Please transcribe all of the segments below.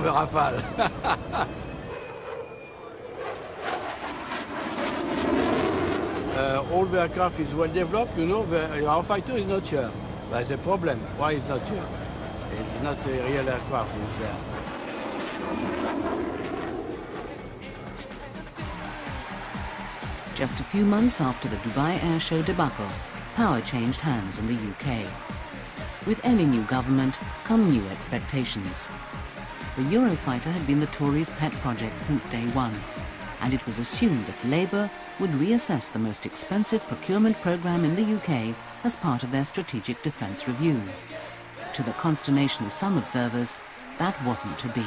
the Rafale. All the aircraft is well developed, you know, the Eurofighter is not here. That's the problem. Why it's not here? It's not a real aircraft, it's there. Just a few months after the Dubai Air Show debacle, power changed hands in the UK. With any new government come new expectations. The Eurofighter had been the Tories' pet project since day one, and it was assumed that Labour would reassess the most expensive procurement programme in the UK as part of their strategic defence review. To the consternation of some observers, that wasn't to be.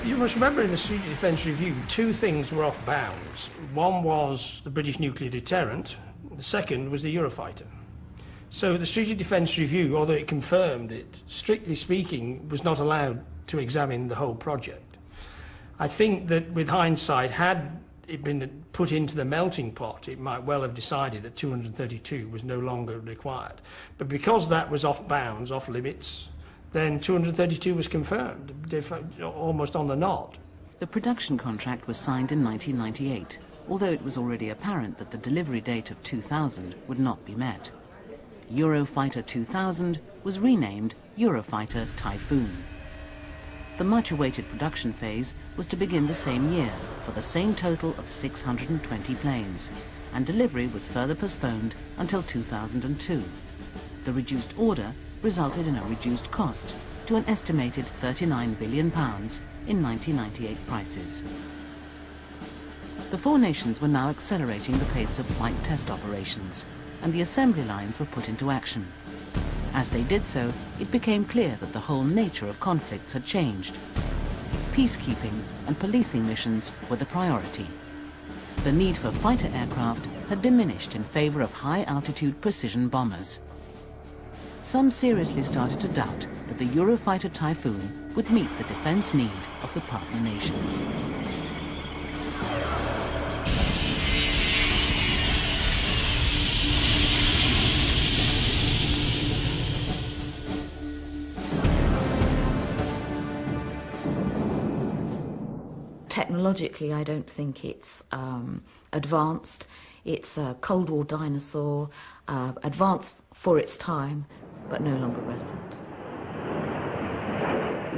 You must remember in the Strategic Defence Review, two things were off bounds. One was the British nuclear deterrent, the second was the Eurofighter. So the Strategic Defence Review, although it confirmed it, strictly speaking, was not allowed to examine the whole project. I think that with hindsight, had it been put into the melting pot, it might well have decided that 232 was no longer required. But because that was off bounds, off limits, then 232 was confirmed, almost on the nod. The production contract was signed in 1998, although it was already apparent that the delivery date of 2000 would not be met. Eurofighter 2000 was renamed Eurofighter Typhoon. The much-awaited production phase was to begin the same year for the same total of 620 planes, and delivery was further postponed until 2002. The reduced order resulted in a reduced cost to an estimated £39 billion in 1998 prices. The four nations were now accelerating the pace of flight test operations, and the assembly lines were put into action. As they did so, it became clear that the whole nature of conflicts had changed. Peacekeeping and policing missions were the priority. The need for fighter aircraft had diminished in favour of high-altitude precision bombers. Some seriously started to doubt that the Eurofighter Typhoon would meet the defence need of the partner nations. Technologically, I don't think it's advanced. It's a Cold War dinosaur, advanced for its time, but no longer relevant.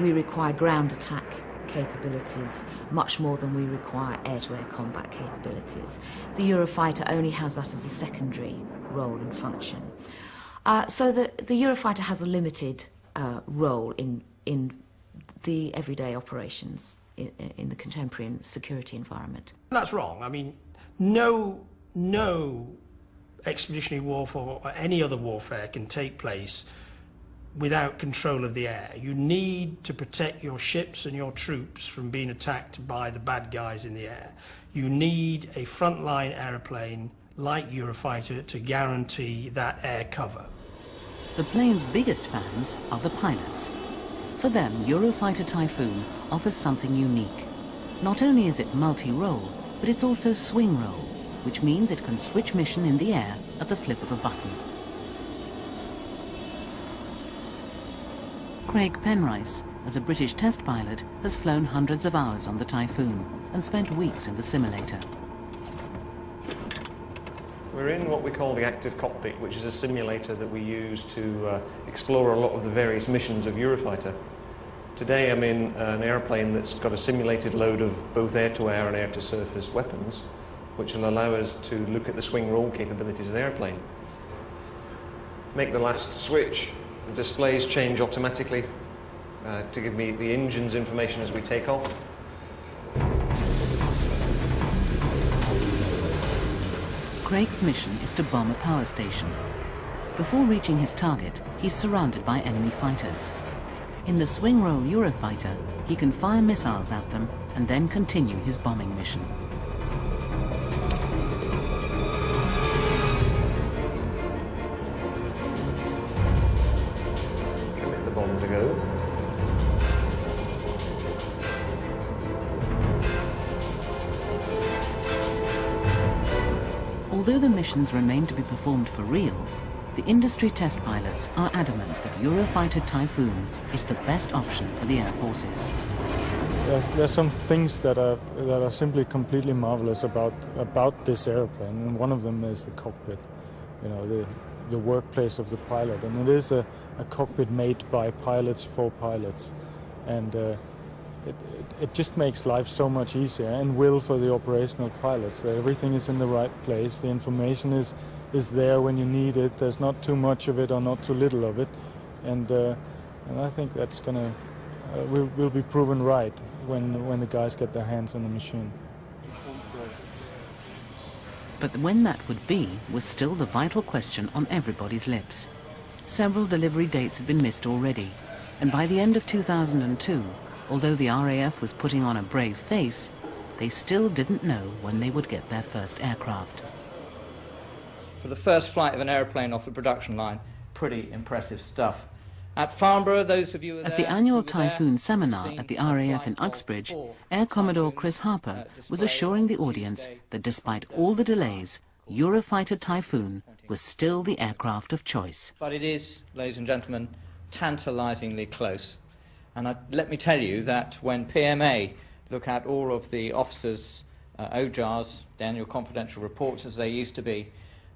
We require ground attack capabilities much more than we require air-to-air combat capabilities. The Eurofighter only has that as a secondary role and function. So the Eurofighter has a limited role in the everyday operations in the contemporary security environment. That's wrong. I mean, no expeditionary warfare or any other warfare can take place without control of the air. You need to protect your ships and your troops from being attacked by the bad guys in the air. You need a frontline aeroplane like Eurofighter to guarantee that air cover. The plane's biggest fans are the pilots. For them, Eurofighter Typhoon offers something unique. Not only is it multi-role, but it's also swing role, which means it can switch mission in the air at the flip of a button. Craig Penrice, as a British test pilot, has flown hundreds of hours on the Typhoon and spent weeks in the simulator. We're in what we call the active cockpit, which is a simulator that we use to explore a lot of the various missions of Eurofighter. Today I'm in an airplane that's got a simulated load of both air-to-air and air-to-surface weapons, which will allow us to look at the swing roll capabilities of the airplane. Make the last switch. The displays change automatically to give me the engine's information as we take off. Craig's mission is to bomb a power station. Before reaching his target, he's surrounded by enemy fighters. In the swing-roll Eurofighter, he can fire missiles at them and then continue his bombing mission. Commit the bomb to go. Although the missions remain to be performed for real, The industry test pilots are adamant that Eurofighter Typhoon is the best option for the Air Forces. There's some things that are simply completely marvelous about this airplane, and one of them is the cockpit. You know, the workplace of the pilot, and it is a cockpit made by pilots for pilots, and it just makes life so much easier, and will for the operational pilots. That everything is in the right place, the information is there when you need it. There's not too much of it or not too little of it, and I think that's gonna will be proven right when the guys get their hands on the machine. But when that would be was still the vital question on everybody's lips. Several delivery dates had been missed already, and by the end of 2002, although the RAF was putting on a brave face, they still didn't know when they would get their first aircraft. For the first flight of an airplane off the production line, pretty impressive stuff. At Farnborough, those of you who were At the annual Typhoon seminar at the RAF in Uxbridge, Air Commodore Chris Harper was assuring the audience that despite all the delays, Eurofighter Typhoon was still the aircraft of choice. But it is, ladies and gentlemen, tantalisingly close. And let me tell you that when PMA look at all of the officers' OJARs, the annual confidential reports as they used to be,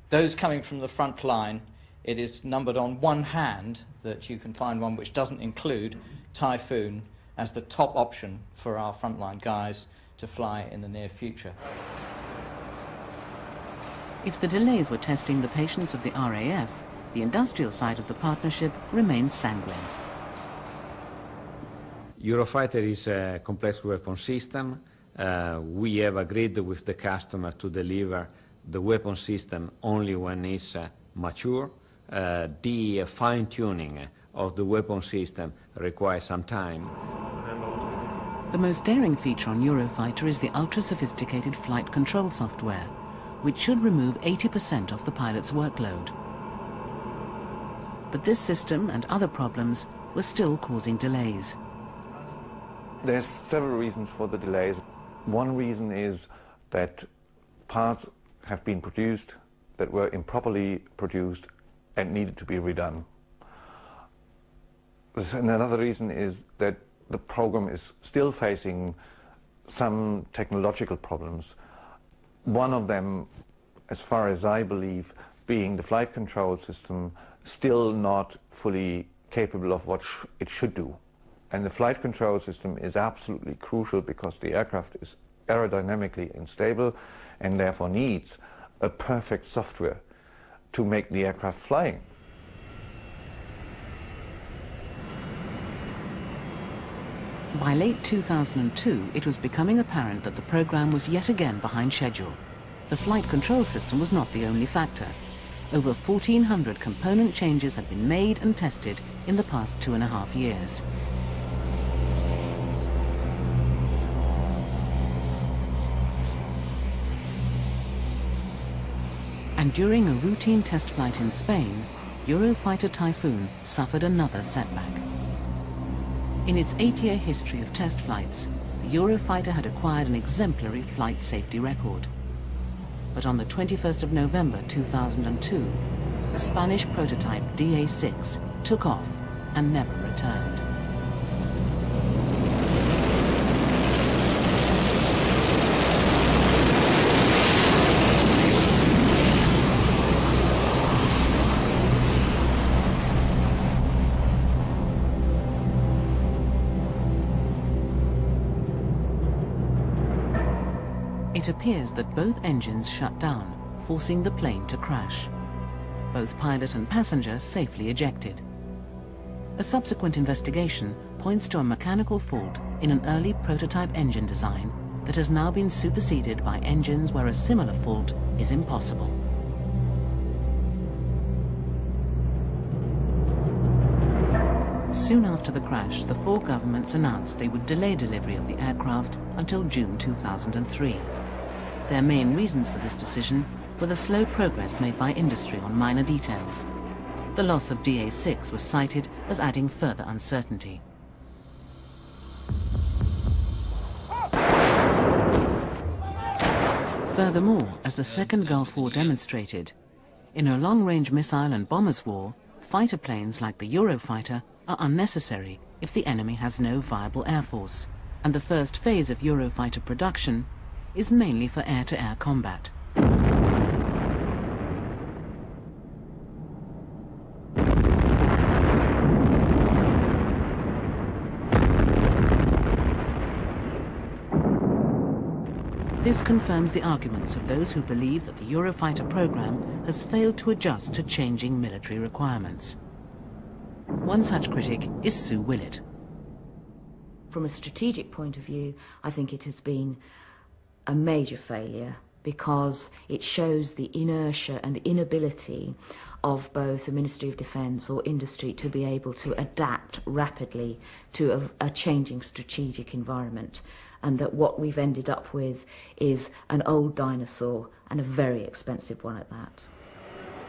those coming from the front line, it is numbered on one hand that you can find one which doesn't include Typhoon as the top option for our frontline guys to fly in the near future. If the delays were testing the patience of the RAF, the industrial side of the partnership remained sanguine. Eurofighter is a complex weapon system. We have agreed with the customer to deliver the weapon system only when it's mature. The fine-tuning of the weapon system requires some time. The most daring feature on Eurofighter is the ultra-sophisticated flight control software, which should remove 80% of the pilot's workload. But this system and other problems were still causing delays. There's several reasons for the delays. One reason is that parts have been produced that were improperly produced and needed to be redone. And another reason is that the program is still facing some technological problems. One of them, as far as I believe, being the flight control system still not fully capable of what it should do. And the flight control system is absolutely crucial because the aircraft is aerodynamically unstable and therefore needs a perfect software to make the aircraft flying. By late 2002, it was becoming apparent that the program was yet again behind schedule. The flight control system was not the only factor. Over 1,400 component changes had been made and tested in the past 2.5 years. And during a routine test flight in Spain, Eurofighter Typhoon suffered another setback. In its 8-year history of test flights, the Eurofighter had acquired an exemplary flight safety record. But on the 21st of November 2002, the Spanish prototype DA6 took off and never returned. It appears that both engines shut down, forcing the plane to crash. Both pilot and passenger safely ejected. A subsequent investigation points to a mechanical fault in an early prototype engine design that has now been superseded by engines where a similar fault is impossible. Soon after the crash, the 4 governments announced they would delay delivery of the aircraft until June 2003. Their main reasons for this decision were the slow progress made by industry on minor details. The loss of DA6 was cited as adding further uncertainty. Furthermore, as the Second Gulf War demonstrated, In a long-range missile and bombers war, fighter planes like the Eurofighter are unnecessary if the enemy has no viable air force, and the first phase of Eurofighter production is mainly for air-to-air combat. This confirms the arguments of those who believe that the Eurofighter program has failed to adjust to changing military requirements. One such critic is Sue Willett. From a strategic point of view, I think it has been a major failure because it shows the inertia and inability of both the Ministry of Defence or industry to be able to adapt rapidly to a changing strategic environment, and that what we've ended up with is an old dinosaur, and a very expensive one at that.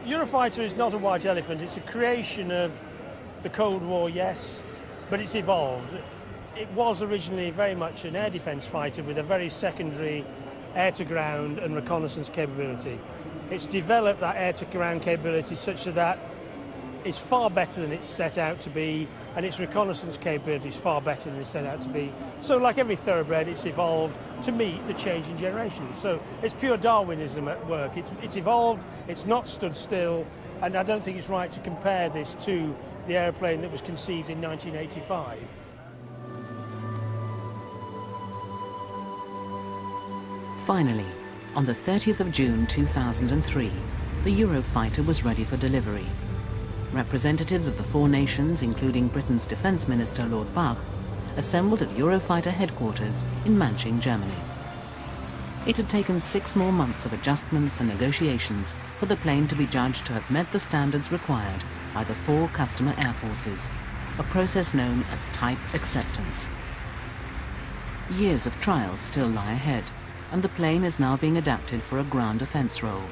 Eurofighter is not a white elephant. It's a creation of the Cold War, yes, but it's evolved. It was originally very much an air defence fighter with a very secondary air-to-ground and reconnaissance capability. It's developed that air-to-ground capability such that it's far better than it's set out to be, and its reconnaissance capability is far better than it's set out to be. So like every thoroughbred, it's evolved to meet the changing generations. So it's pure Darwinism at work. It's evolved, it's not stood still, and I don't think it's right to compare this to the aeroplane that was conceived in 1985. Finally, on the 30th of June 2003, the Eurofighter was ready for delivery. Representatives of the four nations, including Britain's Defence Minister Lord Bach, assembled at Eurofighter headquarters in Manching, Germany. It had taken 6 more months of adjustments and negotiations for the plane to be judged to have met the standards required by the 4 customer air forces, a process known as type acceptance. Years of trials still lie ahead, and the plane is now being adapted for a ground offence role.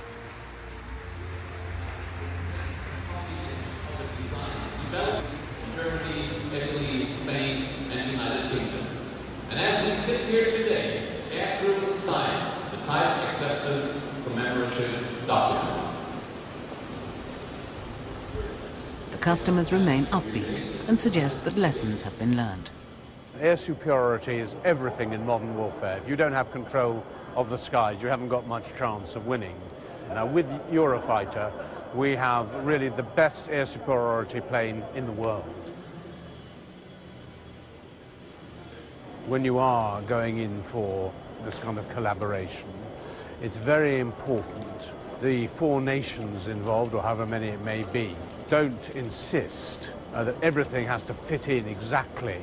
Germany, Italy, Spain, and the United Kingdom. And as we sit here today, aircrew have signed the type acceptance commemorative document. The customers remain upbeat and suggest that lessons have been learned. Air superiority is everything in modern warfare. If you don't have control of the skies, you haven't got much chance of winning. Now, with Eurofighter, we have really the best air superiority plane in the world. When you are going in for this kind of collaboration, it's very important the 4 nations involved, or however many it may be, don't insist that everything has to fit in exactly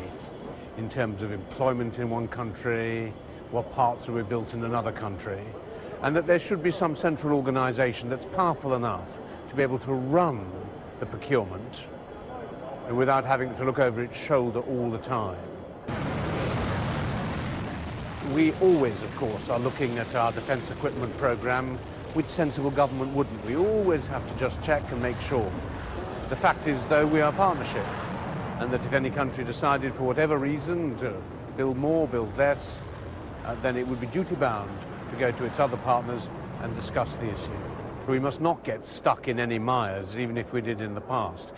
in terms of employment in one country, what parts will be built in another country, and that there should be some central organisation that's powerful enough to be able to run the procurement without having to look over its shoulder all the time. We always, of course, are looking at our defence equipment programme. Which sensible government wouldn't? We always have to just check and make sure. The fact is, though, we are a partnership, and that if any country decided for whatever reason to build more, build less, then it would be duty-bound to go to its other partners and discuss the issue. We must not get stuck in any mires, even if we did in the past.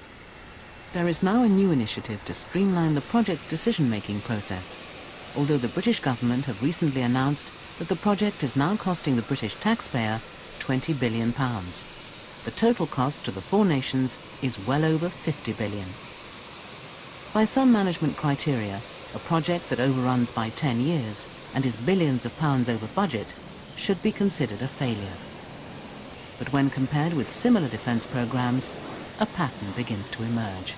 There is now a new initiative to streamline the project's decision-making process, although the British government have recently announced that the project is now costing the British taxpayer £20 billion. The total cost to the 4 nations is well over £50 billion. By some management criteria, a project that overruns by 10 years and is billions of pounds over budget should be considered a failure. But when compared with similar defence programmes, a pattern begins to emerge.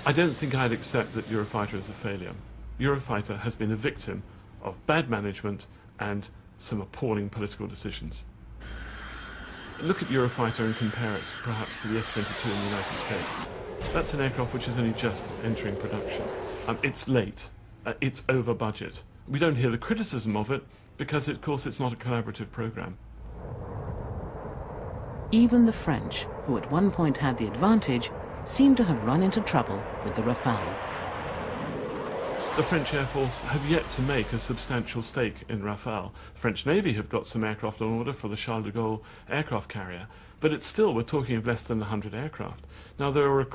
I don't think I'd accept that Eurofighter is a failure. Eurofighter has been a victim of bad management and some appalling political decisions. Look at Eurofighter and compare it perhaps to the F-22 in the United States. That's an aircraft which is only just entering production. It's late. It's over budget. We don't hear the criticism of it because, of course, it's not a collaborative program. Even the French, who at one point had the advantage, seem to have run into trouble with the Rafale. the French Air Force have yet to make a substantial stake in Rafale. The French Navy have got some aircraft on order for the Charles de Gaulle aircraft carrier, but it's still, we're talking of less than 100 aircraft. Now, there are